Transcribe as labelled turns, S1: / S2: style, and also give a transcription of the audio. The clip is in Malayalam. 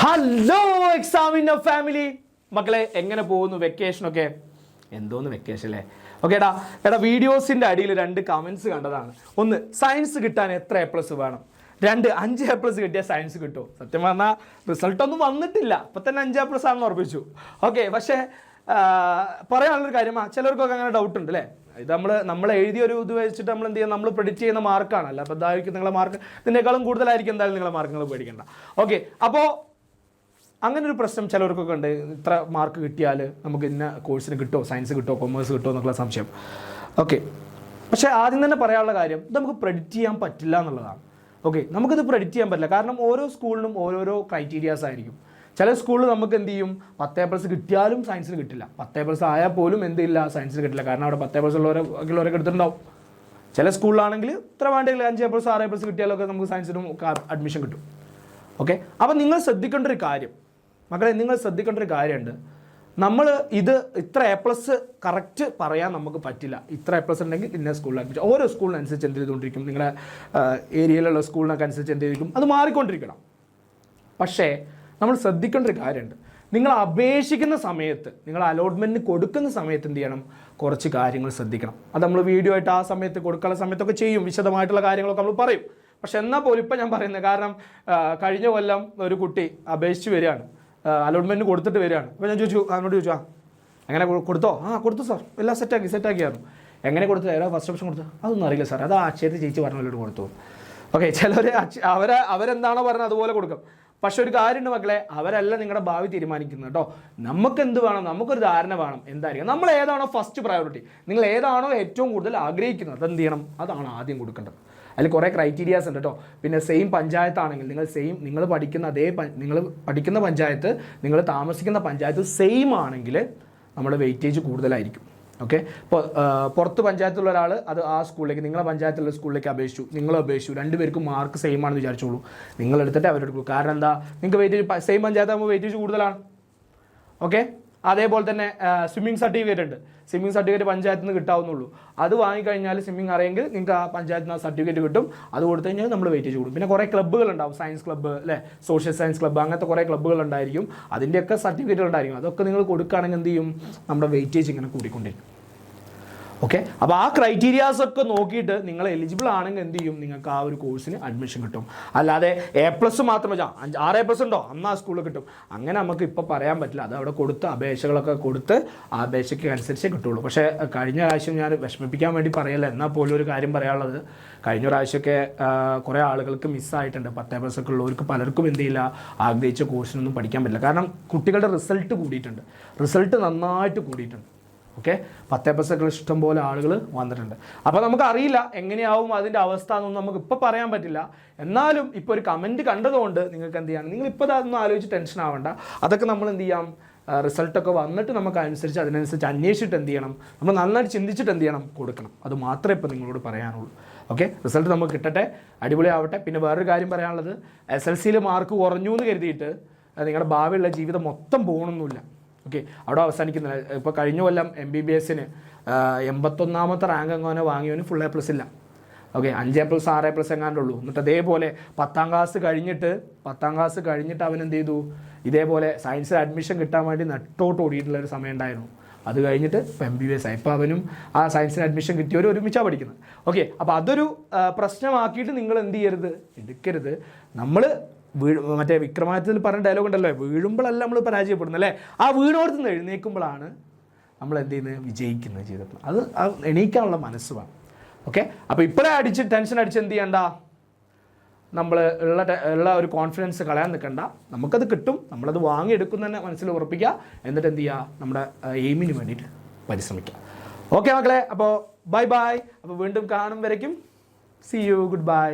S1: ഹലോ എക്സാമിനർ ഫാമിലി മക്കളെ, എങ്ങനെ പോകുന്നു വെക്കേഷനൊക്കെ? എന്തോന്ന് വെക്കേഷൻ അല്ലേ? ഓക്കെ എടാ വീഡിയോസിൻ്റെ അടിയിൽ 2 കമൻസ് കണ്ടതാണ്. ഒന്ന്, സയൻസ് കിട്ടാൻ എത്ര A+ വേണം? 2, 5 A+ കിട്ടിയാൽ സയൻസ് കിട്ടുമോ? സത്യം പറഞ്ഞാൽ റിസൾട്ടൊന്നും വന്നിട്ടില്ല, അപ്പം തന്നെ 5 A+ ആണെന്ന് ഉറപ്പിച്ചു. ഓക്കെ, പക്ഷേ പറയാനുള്ളൊരു കാര്യമാണ്, ചിലർക്കൊക്കെ അങ്ങനെ ഡൗട്ട് ഉണ്ട് അല്ലേ? ഇത് നമ്മൾ എഴുതിയൊരു ഇത് വെച്ചിട്ട് നമ്മൾ എന്ത് ചെയ്യുക, നമ്മൾ പ്രെഡിക്റ്റ് ചെയ്യുന്ന മാർക്കാണല്ലോ. അപ്പോൾ അതായിരിക്കും നിങ്ങളുടെ മാർക്ക്, ഇതിനേക്കാളും കൂടുതലായിരിക്കും എന്തായാലും നിങ്ങളുടെ മാർക്ക്, നിങ്ങൾ പേടിക്കേണ്ട. ഓക്കെ, അപ്പോൾ അങ്ങനെ ഒരു പ്രശ്നം ചിലവർക്കൊക്കെ ഉണ്ട്. ഇത്ര മാർക്ക് കിട്ടിയാൽ നമുക്ക് ഇന്ന കോഴ്സിന് കിട്ടുമോ, സയൻസ് കിട്ടുമോ, കൊമേഴ്സ് കിട്ടുമോ എന്നൊക്കെയുള്ള സംശയം. ഓക്കെ, പക്ഷേ ആദ്യം തന്നെ പറയാനുള്ള കാര്യം, ഇത് നമുക്ക് പ്രെഡിക്റ്റ് ചെയ്യാൻ പറ്റില്ല എന്നുള്ളതാണ്. ഓക്കെ, നമുക്കിത് പ്രെഡിക്റ്റ് ചെയ്യാൻ പറ്റില്ല. കാരണം ഓരോ സ്കൂളിനും ഓരോരോ ക്രൈറ്റീരിയാസ് ആയിരിക്കും. ചില സ്കൂളിൽ നമുക്ക് എന്ത് ചെയ്യും, 10 A+ കിട്ടിയാലും സയൻസിന് കിട്ടില്ല. 10 A+ ആയാൽ പോലും എന്തില്ല, സയൻസിന് കിട്ടില്ല. കാരണം അവിടെ 10 A+ ഉള്ളവരൊക്കെ എടുത്തിട്ടുണ്ടാവും. ചില സ്കൂളിലാണെങ്കിൽ ഇത്ര വേണ്ടെങ്കിൽ 5 A+, 6 A+ കിട്ടിയാലൊക്കെ നമുക്ക് സയൻസിനും അഡ്മിഷൻ കിട്ടും. ഓക്കെ, അപ്പോൾ നിങ്ങൾ ശ്രദ്ധിക്കേണ്ട ഒരു കാര്യം മക്കളെ, നിങ്ങൾ ശ്രദ്ധിക്കേണ്ട ഒരു കാര്യമുണ്ട്. നമ്മൾ ഇത്ര A+ കറക്റ്റ് പറയാൻ നമുക്ക് പറ്റില്ല. ഇത്ര A+ ഉണ്ടെങ്കിൽ ഇന്ന സ്കൂളിൽ അഡ്മിഷൻ, ഓരോ സ്കൂളിനനുസരിച്ച് എന്ത് ചെയ്തുകൊണ്ടിരിക്കും, നിങ്ങളുടെ ഏരിയയിലുള്ള സ്കൂളിനൊക്കെ അനുസരിച്ച് എന്ത് ചെയ്തിരിക്കും, അത് മാറിക്കൊണ്ടിരിക്കണം. പക്ഷേ നമ്മൾ ശ്രദ്ധിക്കേണ്ട ഒരു കാര്യമുണ്ട്. നിങ്ങൾ അപേക്ഷിക്കുന്ന സമയത്ത്, നിങ്ങൾ അലോട്ട്മെൻറ്റിന് കൊടുക്കുന്ന സമയത്ത് എന്ത് ചെയ്യണം, കുറച്ച് കാര്യങ്ങൾ ശ്രദ്ധിക്കണം. അത് നമ്മൾ വീഡിയോ ആയിട്ട് ആ സമയത്ത് കൊടുക്കാനുള്ള സമയത്തൊക്കെ ചെയ്യും, വിശദമായിട്ടുള്ള കാര്യങ്ങളൊക്കെ നമ്മൾ പറയും. പക്ഷെ എന്നാൽ പോലും ഇപ്പം ഞാൻ പറയുന്നത്, കാരണം കഴിഞ്ഞ കൊല്ലം ഒരു കുട്ടി അപേക്ഷിച്ച് വരികയാണ്, അലോട്ട്മെൻറ്റ് കൊടുത്തിട്ട് വരികയാണ്. അപ്പോൾ ഞാൻ അവനോട് ചോദിച്ചു, എങ്ങനെ കൊടുത്തോ? കൊടുത്തു സാർ, എല്ലാം സെറ്റാക്കിയായിരുന്നു. എങ്ങനെ കൊടുത്തത്? ഏതാ ഫസ്റ്റ് ഓപ്ഷൻ കൊടുത്തത്? അതൊന്നും അറിയില്ല സാർ, അത് അക്ഷയത്തിൽ ചേച്ചി പറഞ്ഞവരോട് കൊടുത്തു. ഓക്കെ, ചിലർ അവരെന്താണോ പറഞ്ഞത് അതുപോലെ കൊടുക്കും. പക്ഷെ ഒരു കാര്യമുണ്ട് മക്കളെ, അവരല്ല നിങ്ങളുടെ ഭാവി തീരുമാനിക്കുന്നത് കേട്ടോ. നമുക്ക് എന്ത് വേണം, നമുക്കൊരു ധാരണ വേണം എന്തായിരിക്കും, നമ്മൾ ഏതാണോ ഫസ്റ്റ് പ്രയോറിറ്റി, നിങ്ങൾ ഏതാണോ ഏറ്റവും കൂടുതൽ ആഗ്രഹിക്കുന്നത്, അതെന്ത് ചെയ്യണം, അതാണ് ആദ്യം കൊടുക്കേണ്ടത്. അതിൽ കുറേ ക്രൈറ്റീരിയാസ് ഉണ്ട് കേട്ടോ. പിന്നെ സെയിം പഞ്ചായത്താണെങ്കിൽ നിങ്ങൾ പഠിക്കുന്ന പഞ്ചായത്ത്, നിങ്ങൾ താമസിക്കുന്ന പഞ്ചായത്ത് സെയിം ആണെങ്കിൽ നമ്മൾ വെയിറ്റേജ് കൂടുതലായിരിക്കും. ഓക്കെ, ഇപ്പോൾ പുറത്ത് പഞ്ചായത്തുള്ള ഒരാൾ അത് ആ സ്കൂളിലേക്ക്, നിങ്ങളെ പഞ്ചായത്തുള്ള സ്കൂളിലേക്ക് അപേക്ഷിച്ചു, നിങ്ങളും അപേക്ഷിച്ചു, 2 പേർക്കും മാർക്ക് സെയിം ആണെന്ന് വിചാരിച്ചോളൂ, നിങ്ങൾ എടുത്തിട്ട് അവരെടുക്കൂ. കാരണം എന്താ, നിങ്ങൾക്ക് വെയിറ്റേജ് സെയിം പഞ്ചായത്താകുമ്പോൾ വെയിറ്റേജ് കൂടുതലാണ്. ഓക്കെ, അതേപോലെ തന്നെ സ്വിമ്മിംഗ് സർട്ടിഫിക്കറ്റ് ഉണ്ട്. സ്വിമ്മിംഗ് സർട്ടിഫിക്കറ്റ് പഞ്ചായത്തിൽ നിന്ന് കിട്ടാവുന്നുള്ളൂ. അത് വാങ്ങിക്കഴിഞ്ഞാൽ സ്വിമ്മിംഗ് അറിയെങ്കിൽ നിങ്ങൾക്ക് ആ പഞ്ചായത്തിൽ നിന്ന് ആ സർട്ടിഫിക്കറ്റ് കിട്ടും. അത് കൊടുത്തു കഴിഞ്ഞാൽ നമ്മൾ വെയിറ്റേജ് കൂടും. പിന്നെ കുറേ ക്ലബ്ബുകൾ ഉണ്ടാവും, സയൻസ് ക്ലബ്ബ് അല്ലേ, സോഷ്യൽ സയൻസ് ക്ലബ്ബ്, അങ്ങനത്തെ കുറേ ക്ലബ്ബുകൾ ഉണ്ടായിരിക്കും. അതിൻ്റെയൊക്കെ സർട്ടിഫിക്കറ്റുകൾ ഉണ്ടായിരിക്കും. അതൊക്കെ നിങ്ങൾ കൊടുക്കുകയാണെങ്കിൽ എന്ത് ചെയ്യും, നമ്മുടെ വെയിറ്റേജ് ഇങ്ങനെ കൂടിക്കൊണ്ടിരിക്കും. ഓക്കെ, അപ്പോൾ ആ ക്രൈറ്റീരിയാസ് ഒക്കെ നോക്കിയിട്ട് നിങ്ങൾ എലിജിബിൾ ആണെങ്കിൽ എന്ത് ചെയ്യും, നിങ്ങൾക്ക് ആ ഒരു കോഴ്സിന് അഡ്മിഷൻ കിട്ടും. അല്ലാതെ A+ മാത്രം 6 A+ ഉണ്ടോ അന്ന് ആ സ്കൂളിൽ കിട്ടും, അങ്ങനെ നമുക്ക് ഇപ്പോൾ പറയാൻ പറ്റില്ല. അത് അവിടെ കൊടുത്ത് അപേക്ഷകളൊക്കെ കൊടുത്ത് ആ അപേക്ഷയ്ക്ക് അനുസരിച്ചേ കിട്ടുള്ളൂ. പക്ഷേ കഴിഞ്ഞ പ്രാവശ്യം ഞാൻ വിഷമിപ്പിക്കാൻ വേണ്ടി പറയല്ല, എന്നാൽ പോലും ഒരു കാര്യം പറയാനുള്ളത്, കഴിഞ്ഞ പ്രാവശ്യമൊക്കെ കുറേ ആളുകൾക്ക് മിസ്സായിട്ടുണ്ട്. 10 A+ ഒക്കെ ഉള്ളവർക്ക് പലർക്കും എന്ത് ചെയ്യില്ല, ആഗ്രഹിച്ച കോഴ്സിനൊന്നും പഠിക്കാൻ പറ്റില്ല. കാരണം കുട്ടികളുടെ റിസൾട്ട് കൂടിയിട്ടുണ്ട്, റിസൾട്ട് നന്നായിട്ട് കൂടിയിട്ടുണ്ട്. ഓക്കെ, 10 A+ ഒക്കെ ഇഷ്ടം പോലെ ആളുകൾ വന്നിട്ടുണ്ട്. അപ്പോൾ നമുക്കറിയില്ല എങ്ങനെയാവും അതിൻ്റെ അവസ്ഥ എന്നൊന്നും നമുക്ക് ഇപ്പോൾ പറയാൻ പറ്റില്ല. എന്നാലും ഇപ്പോൾ ഒരു കമൻറ്റ് കണ്ടതുകൊണ്ട് നിങ്ങൾക്ക് എന്ത് ചെയ്യണം, നിങ്ങൾ ഇപ്പോൾ അതൊന്നും ആലോചിച്ച് ടെൻഷൻ ആവേണ്ട. അതൊക്കെ നമ്മൾ എന്ത് ചെയ്യാം, റിസൾട്ടൊക്കെ വന്നിട്ട് നമുക്ക് അതിനനുസരിച്ച് അന്വേഷിച്ചിട്ട് എന്ത് ചെയ്യണം, നമ്മൾ നന്നായിട്ട് ചിന്തിച്ചിട്ട് എന്ത് ചെയ്യണം, കൊടുക്കണം. അത് മാത്രമേ ഇപ്പോൾ നിങ്ങളോട് പറയാനുള്ളൂ. ഓക്കെ, റിസൾട്ട് നമുക്ക് കിട്ടട്ടെ, അടിപൊളിയാവട്ടെ. പിന്നെ വേറൊരു കാര്യം പറയാനുള്ളത്, SLCയിൽ മാർക്ക് കുറഞ്ഞു എന്ന് കരുതിയിട്ട് നിങ്ങളുടെ ഭാവിയുള്ള ജീവിതം മൊത്തം പോകണമെന്നില്ല. ഓക്കെ, അവിടെ അവസാനിക്കുന്നില്ല. ഇപ്പോൾ കഴിഞ്ഞ കൊല്ലം MBBSന് 81ാമത്തെ റാങ്ക് എങ്ങനെ വാങ്ങിയവന് ഫുൾ A+ ഇല്ല. Okay, 5 A+, 6 A+ എങ്ങാണ്ടുള്ളൂ. എന്നിട്ട് അതേപോലെ 10ാം ക്ലാസ് കഴിഞ്ഞിട്ട് അവൻ എന്ത് ചെയ്തു, ഇതേപോലെ സയൻസിൽ അഡ്മിഷൻ കിട്ടാൻ വേണ്ടി നെട്ടോട്ട് ഓടിയിട്ടുള്ളൊരു സമയം ഉണ്ടായിരുന്നു. അത് കഴിഞ്ഞിട്ട് ഇപ്പോൾ MBBS ആയി. ഇപ്പോൾ അവനും ആ സയൻസിന് അഡ്മിഷൻ കിട്ടിയവർ ഒരുമിച്ചാണ് പഠിക്കുന്നത്. ഓക്കെ, അപ്പോൾ അതൊരു പ്രശ്നമാക്കിയിട്ട് നിങ്ങൾ എന്ത് ചെയ്യരുത്, എടുക്കരുത്. നമ്മൾ മറ്റേ വിക്രമാദിത്യത്തിൽ പറഞ്ഞ ഡയലോഗ് ഉണ്ടല്ലോ, വീഴുമ്പോഴല്ല നമ്മൾ പരാജയപ്പെടുന്നത് അല്ലേ, ആ വീണോടത്ത് നിന്ന് എഴുന്നേൽക്കുമ്പോഴാണ് നമ്മൾ എന്ത് ചെയ്യുന്നത്, വിജയിക്കുന്നത് ചെയ്തിട്ടുള്ളത്. അത് എണീക്കാനുള്ള മനസ്സ് വേണം. ഓക്കെ, അപ്പോൾ ഇപ്പോഴേ ടെൻഷൻ അടിച്ച് എന്ത് ചെയ്യണ്ട, നമ്മൾ ഉള്ള ഒരു കോൺഫിഡൻസ് കളയാൻ നിൽക്കണ്ട. നമുക്കത് കിട്ടും, നമ്മളത് വാങ്ങിയെടുക്കും തന്നെ മനസ്സിൽ ഉറപ്പിക്കുക. എന്നിട്ട് എന്ത് ചെയ്യുക, നമ്മുടെ എയിമിന് വേണ്ടിയിട്ട് പരിശ്രമിക്കുക. ഓക്കെ മക്കളെ, അപ്പോൾ ബൈ. അപ്പോൾ വീണ്ടും കാണും വരയ്ക്കും, സീ യു, ഗുഡ് ബൈ.